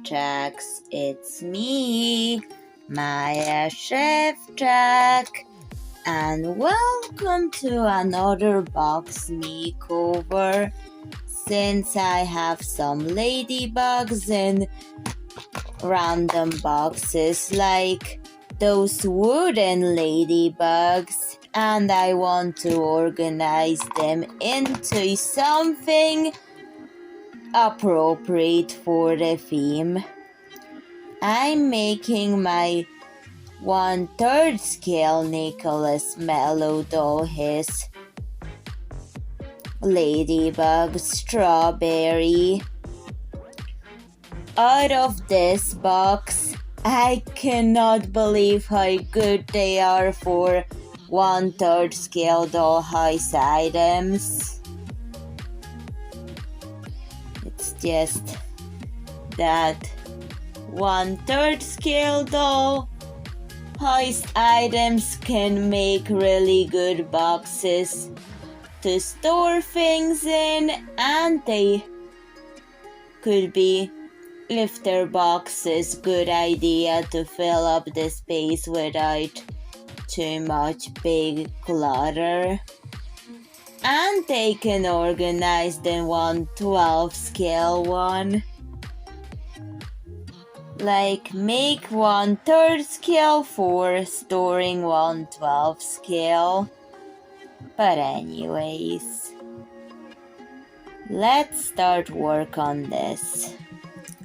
Szewczaks, it's me, Maja Szewczak, and welcome to another box makeover. Since I have some ladybugs in random boxes like those wooden ladybugs, and I want to organize them into something appropriate for the theme. I'm making my 1/3 scale Nicholas Mellow doll his Ladybug Strawberry. Out of this box, I cannot believe how good they are for 1/3 scale doll house items. It's just that 1/3 scale doll house items can make really good boxes to store things in, and they could be, if their box is good idea to fill up the space without too much big clutter. And they can organize the 1/12 scale one. Like make 1/3 scale for storing 1/12 scale. But anyways, let's start work on this.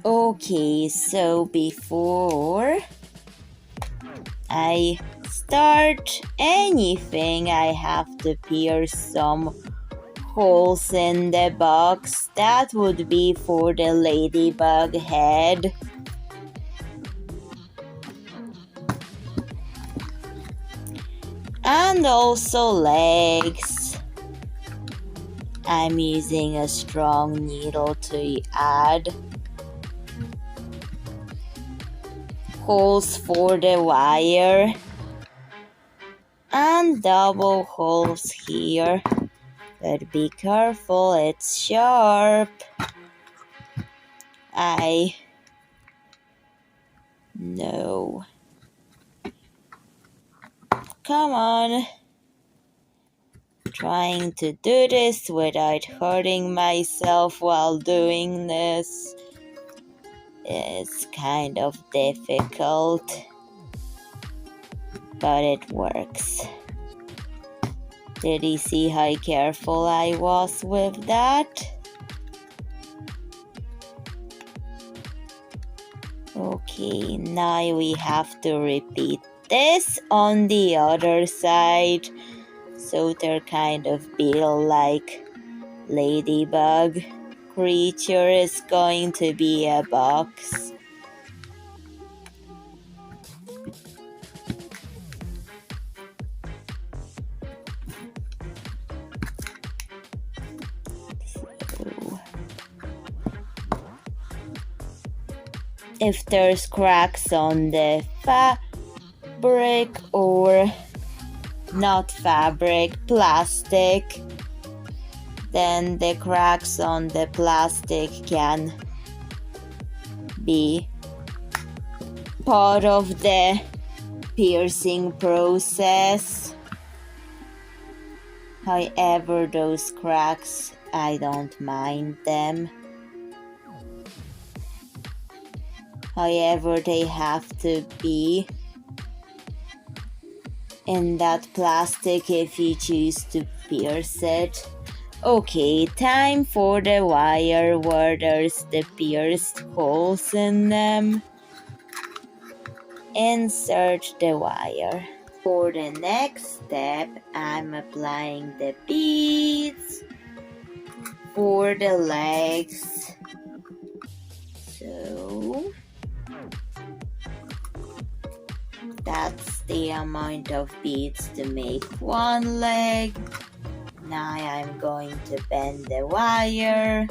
Okay, so before I start anything, I have to pierce some holes in the box. That would be for the ladybug head. And also legs. I'm using a strong needle to add holes for the wire and double holes here, but be careful, it's sharp. I know. Come on. Trying to do this without hurting myself while doing this is kind of difficult, but it works. Did you see how careful I was with that? Okay, now we have to repeat this on the other side, so they're kind of beetle-like ladybug creature is going to be a box. So, if there's cracks on the fabric or not fabric, plastic, then the cracks on the plastic can be part of the piercing process. However, those cracks, I don't mind them. However, they have to be in that plastic if you choose to pierce it. Okay, time for the wire where there's the pierced holes in them. Insert the wire. For the next step, I'm applying the beads for the legs. So that's the amount of beads to make one leg. Now I'm going to bend the wire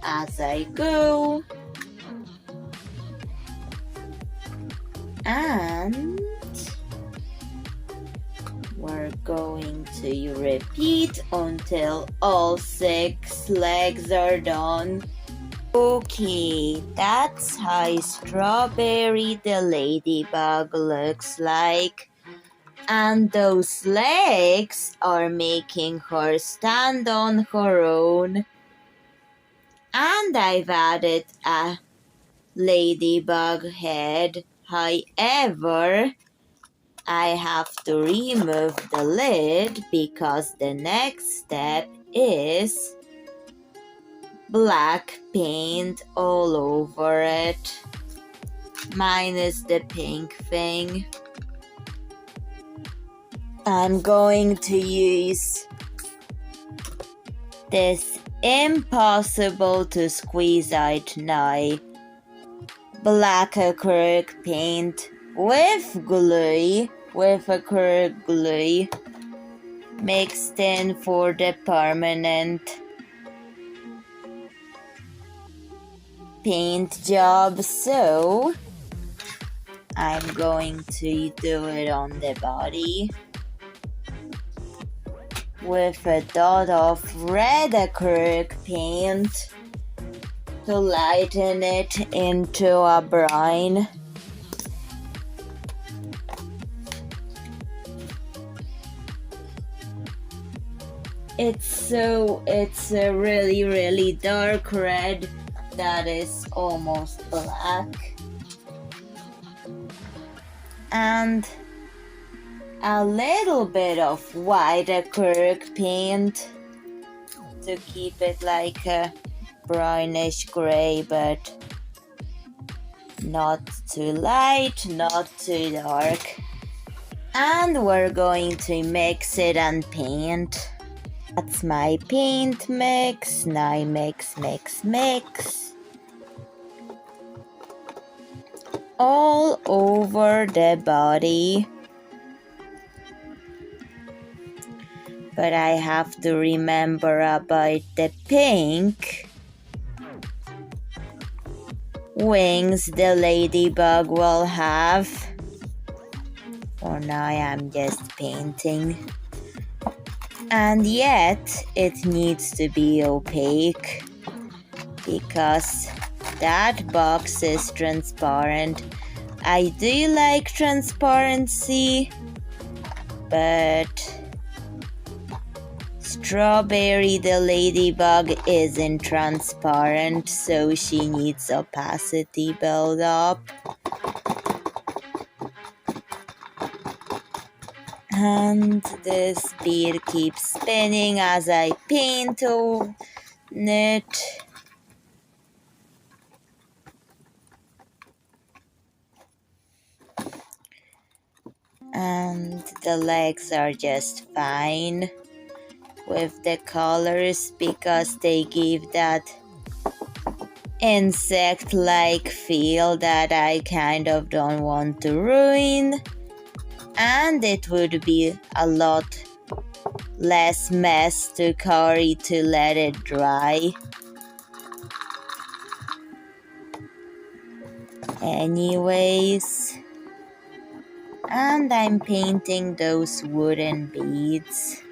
as I go. And we're going to repeat until all 6 legs are done. Okay, that's how Strawberry the ladybug looks like. And those legs are making her stand on her own. And I've added a ladybug head. However, I have to remove the lid because the next step is black paint all over it, minus the pink thing. I'm going to use this impossible to squeeze out now black acrylic paint with acrylic glue mixed in for the permanent paint job. So I'm going to do it on the body with a dot of red acrylic paint to lighten it into a brown. It's a really dark red that is almost black. And a little bit of white acrylic paint to keep it like a brownish gray, but not too light, not too dark. And we're going to mix it and paint. That's my paint mix. Now mix all over the body. But I have to remember about the pink wings the ladybug will have. For now I'm just painting. And yet it needs to be opaque because that box is transparent. I do like transparency, but Strawberry the ladybug isn't transparent, so she needs opacity build up. And this bead keeps spinning as I paint on it. And the legs are just fine with the colors because they give that insect-like feel that I kind of don't want to ruin. And it would be a lot less mess to carry to let it dry. Anyways, and I'm painting those wooden beads.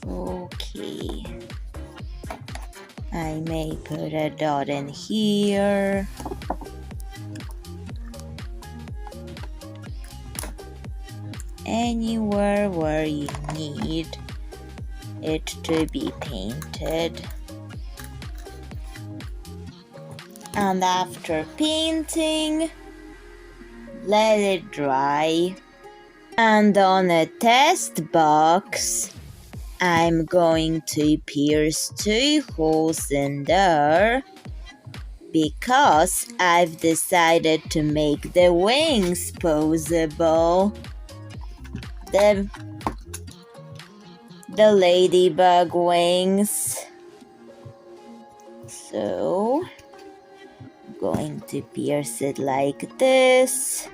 Okay, I may put a dot in here. Anywhere where you need it to be painted. And after painting, let it dry. And on a test box, I'm going to pierce 2 holes in there because I've decided to make the wings posable. The ladybug wings. So I'm going to pierce it like this.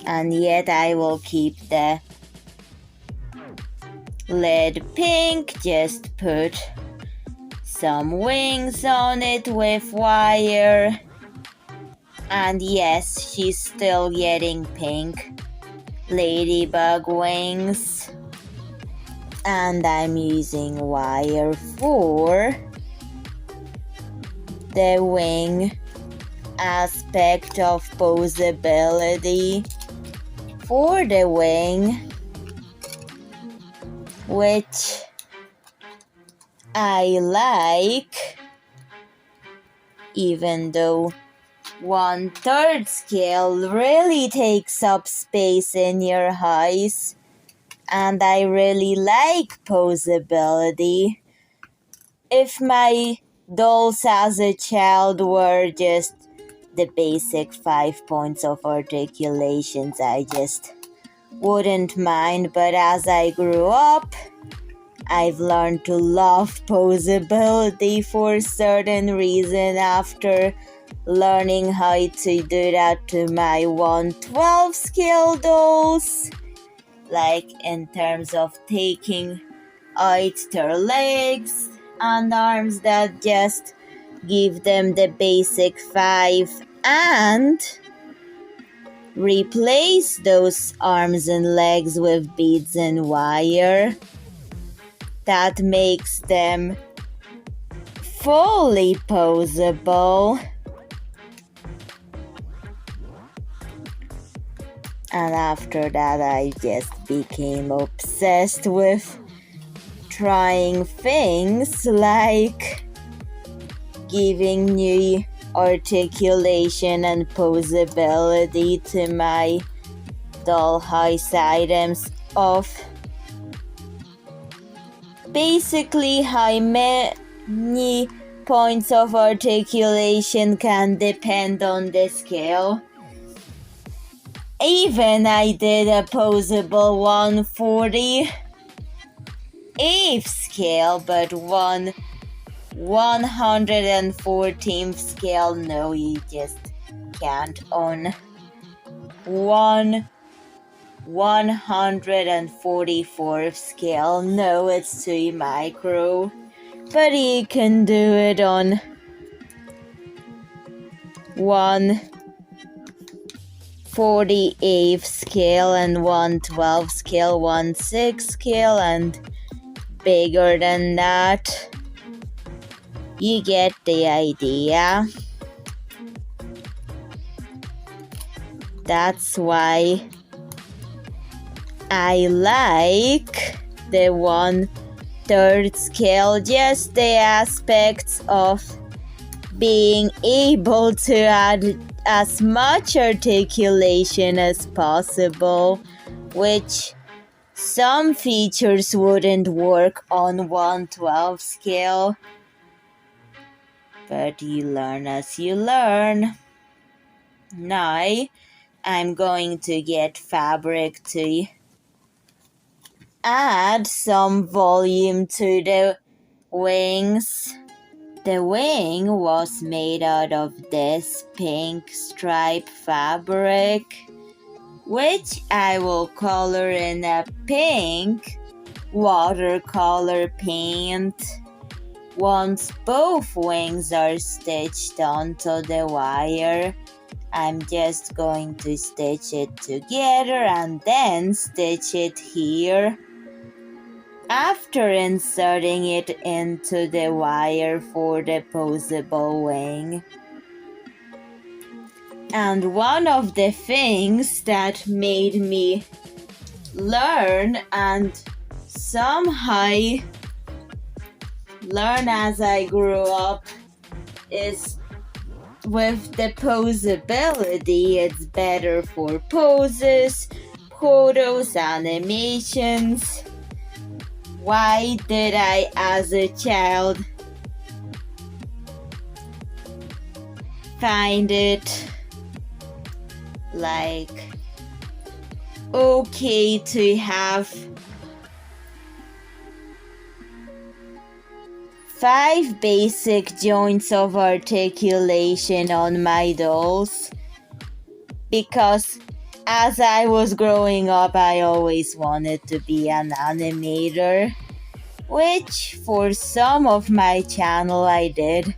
And yet I will keep the lid pink, just put some wings on it with wire. And yes, she's still getting pink ladybug wings. And I'm using wire for the wing aspect of posability for the wing, which I like, even though 1/3 scale really takes up space in your house, and I really like posability. If my dolls as a child were just the basic 5 points of articulations, I just wouldn't mind, but as I grew up, I've learned to love posability for certain reason after learning how to do that to my 1/12 scale dolls. Like in terms of taking out their legs and arms that just give them the basic 5 and replace those arms and legs with beads and wire. That makes them fully posable. And after that, I just became obsessed with trying things like giving new articulation and posability to my dollhouse items of basically how many points of articulation can depend on the scale. Even I did a posable 1/48th scale, but 114th scale, no, you just can't on 144th scale. No, it's too micro, but you can do it on 1/48th scale and 1/12 scale, 1/6 scale, and bigger than that. You get the idea. That's why I like the 1/3 scale, just the aspects of being able to add as much articulation as possible, which some features wouldn't work on 1/12 scale. But you learn as you learn. Now, I'm going to get fabric to add some volume to the wings. The wing was made out of this pink stripe fabric, which I will color in a pink watercolor paint. Once both wings are stitched onto the wire, I'm just going to stitch it together and then stitch it here. After inserting it into the wire for the posable wing. And one of the things that made me learn and somehow learn as I grew up is with the posability. It's better for poses, photos, animations. Why did I, as a child, find it like okay to have 5 basic joints of articulation on my dolls? Because as I was growing up, I always wanted to be an animator, which for some of my channel I did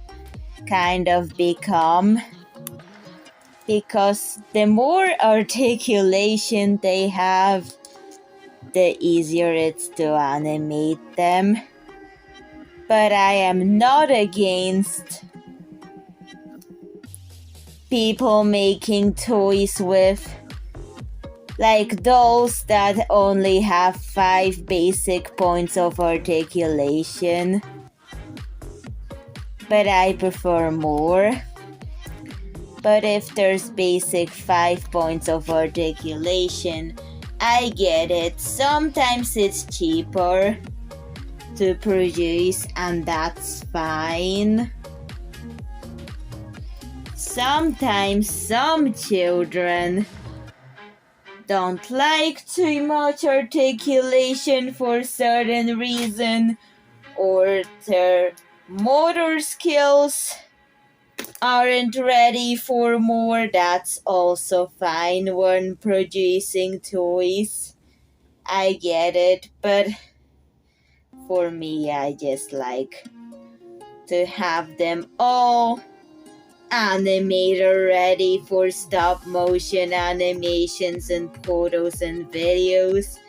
kind of become, because the more articulation they have, the easier it's to animate them. But I am not against people making toys with like dolls that only have 5 basic points of articulation. But I prefer more. But if there's basic 5 points of articulation, I get it. Sometimes it's cheaper to produce, and that's fine. Sometimes some children don't like too much articulation for certain reason, or their motor skills aren't ready for more. That's also fine when producing toys. I get it, but for me, I just like to have them all animator ready for stop motion animations and photos and videos,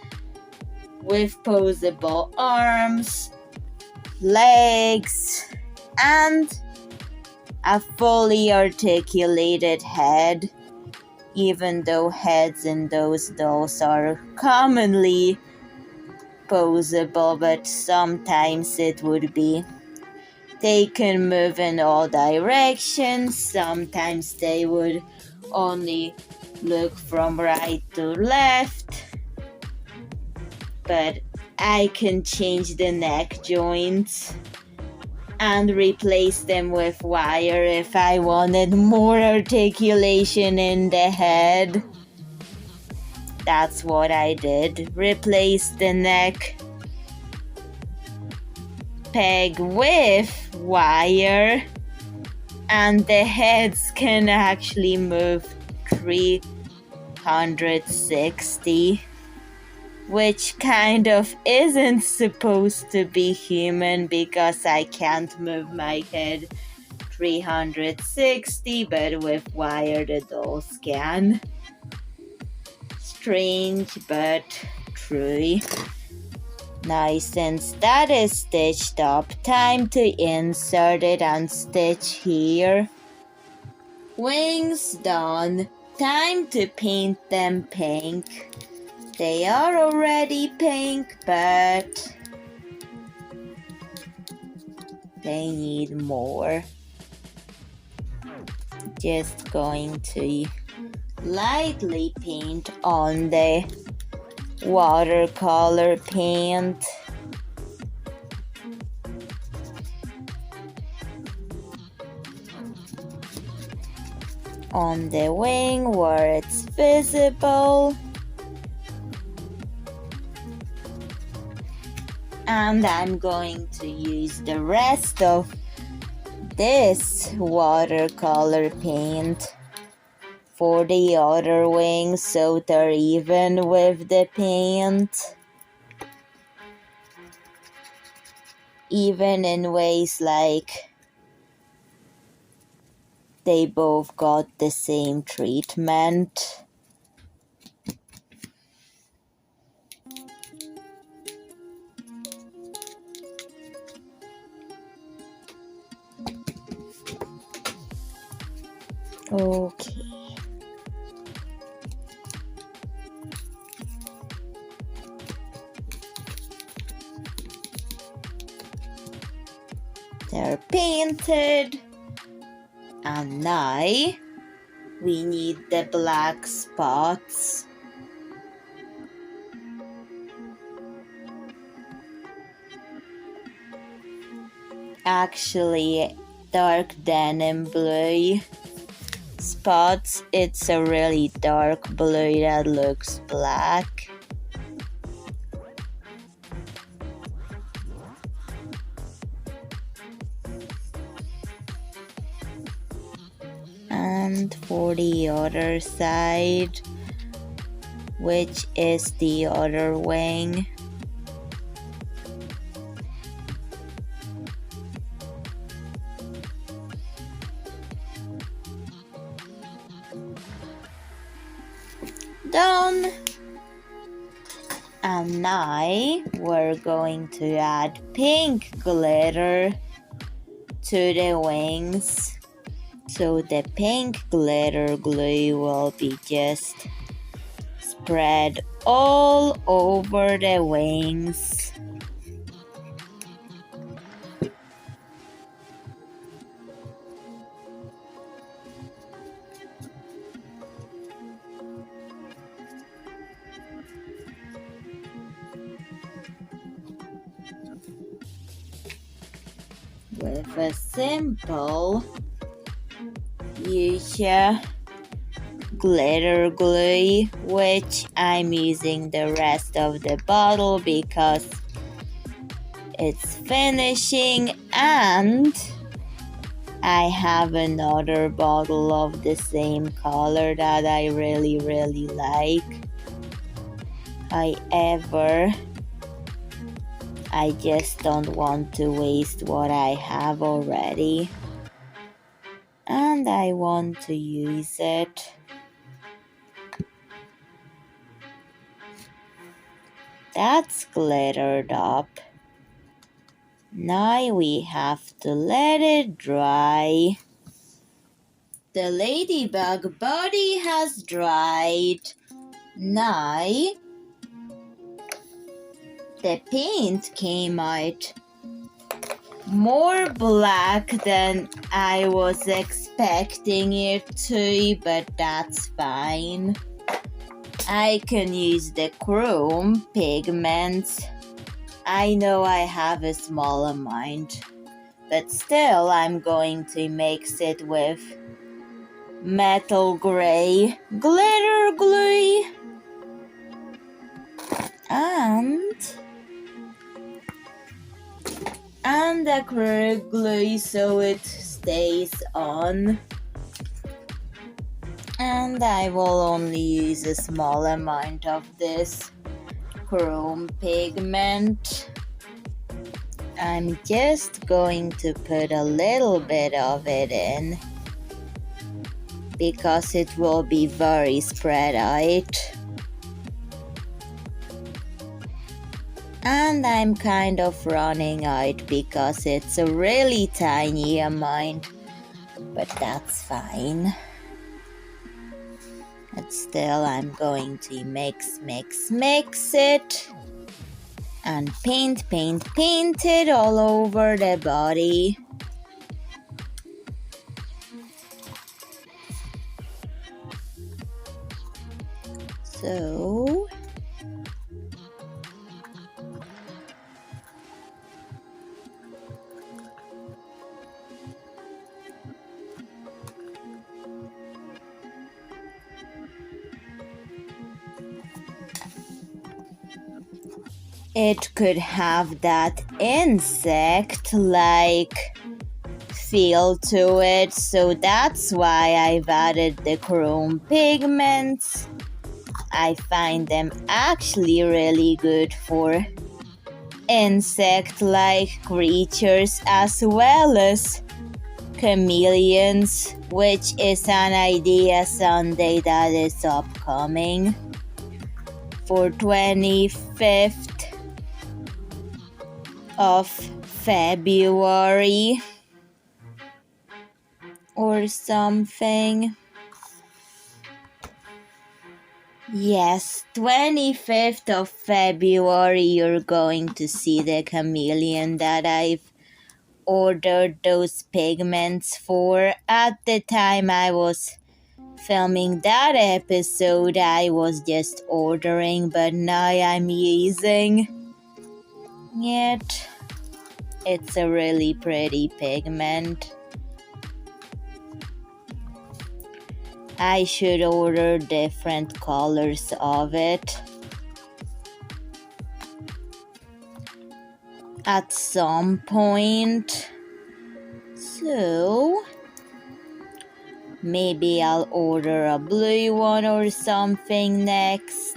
with posable arms, legs, and a fully articulated head, even though heads in those dolls are commonly posable, but sometimes it would be they can move in all directions. Sometimes they would only look from right to left. But I can change the neck joints and replace them with wire if I wanted more articulation in the head. That's what I did. Replace the neck peg with wire, and the heads can actually move 360, which kind of isn't supposed to be human because I can't move my head 360, but with wire the dolls can. Strange but true. Now, since that is stitched up, time to insert it and stitch here. Wings done. Time to paint them pink. They are already pink, but they need more. Just going to lightly paint on the watercolor paint. On the wing where it's visible. And I'm going to use the rest of this watercolor paint for the other wings so they're even with the paint. Even in ways like they both got the same treatment. Okay. They're painted. And now we need the black spots. Actually, dark denim blue spots. It's a really dark blue that looks black. And for the other side, which is the other wing, done. And now we're going to add pink glitter to the wings. So the pink glitter glue will be just spread all over the wings. With a simple fuchsia glitter glue, which I'm using the rest of the bottle because it's finishing, and I have another bottle of the same color that I really like. However, I just don't want to waste what I have already, and I want to use it. That's glittered up. Now we have to let it dry. The ladybug body has dried. Now the paint came out more black than I was expecting it to, but that's fine. I can use the chrome pigments. I know I have a small amount, but still I'm going to mix it with metal gray glitter glue and acrylic glue so it stays on. And I will only use a small amount of this chrome pigment. I'm just going to put a little bit of it in because it will be very spread out. And I'm kind of running out because it's a really tiny amount, but that's fine. But still I'm going to mix it and paint it all over the body. So it could have that insect-like feel to it, so that's why I've added the chrome pigments. I find them actually really good for insect-like creatures as well as chameleons, which is an idea Sunday that is upcoming for 25th of February or something. Yes, 25th of February you're going to see the chameleon that I've ordered those pigments for. At the time I was filming that episode, I was just ordering, but now I'm using it. It's a really pretty pigment. I should order different colors of it at some point. So maybe I'll order a blue one or something next.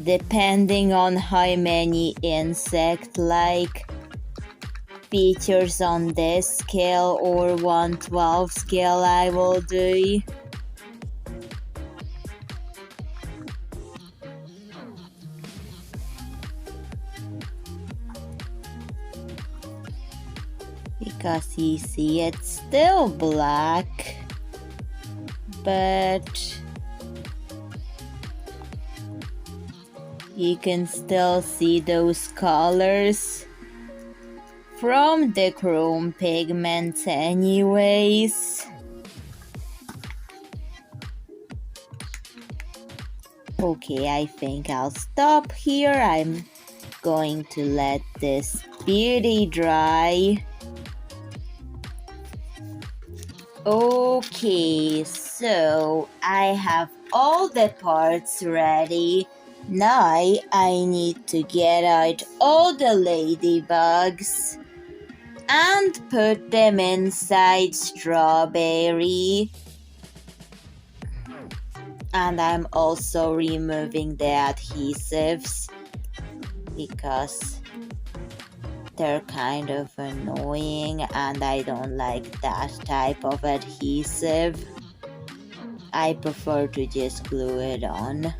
Depending on how many insect-like features on this scale or 1/12 scale I will do. Because you see it's still black, but you can still see those colors from the chrome pigments anyways. Okay, I think I'll stop here. I'm going to let this beauty dry. Okay, so I have all the parts ready. Now I need to get out all the ladybugs and put them inside strawberry. And I'm also removing the adhesives because they're kind of annoying and I don't like that type of adhesive. I prefer to just glue it on.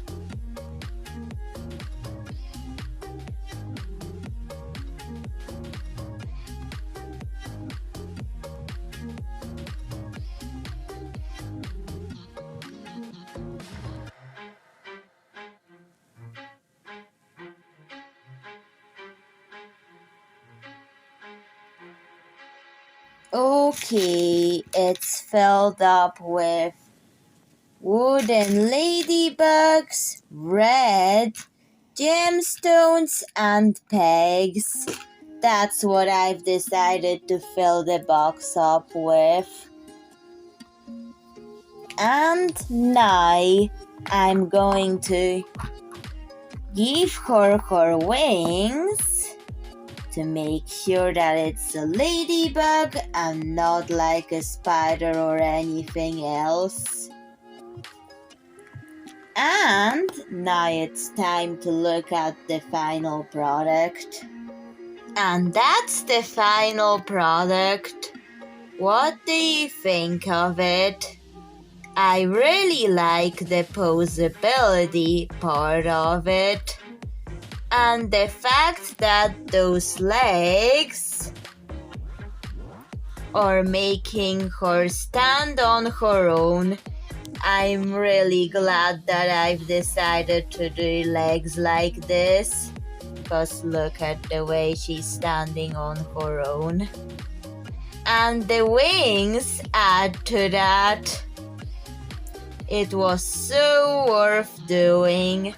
Okay, it's filled up with wooden ladybugs, red gemstones, and pegs. That's what I've decided to fill the box up with. And now I'm going to give her wings to make sure that it's a ladybug and not like a spider or anything else. And now it's time to look at the final product. And that's the final product. What do you think of it? I really like the posability part of it. And the fact that those legs are making her stand on her own. I'm really glad that I've decided to do legs like this. Because look at the way she's standing on her own. And the wings add to that. It was so worth doing.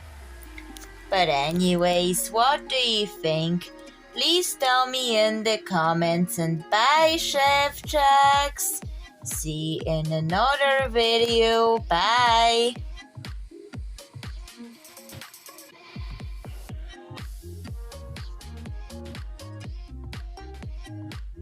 But anyways, what do you think? Please tell me in the comments, and bye, Szewczaks! See you in another video. Bye!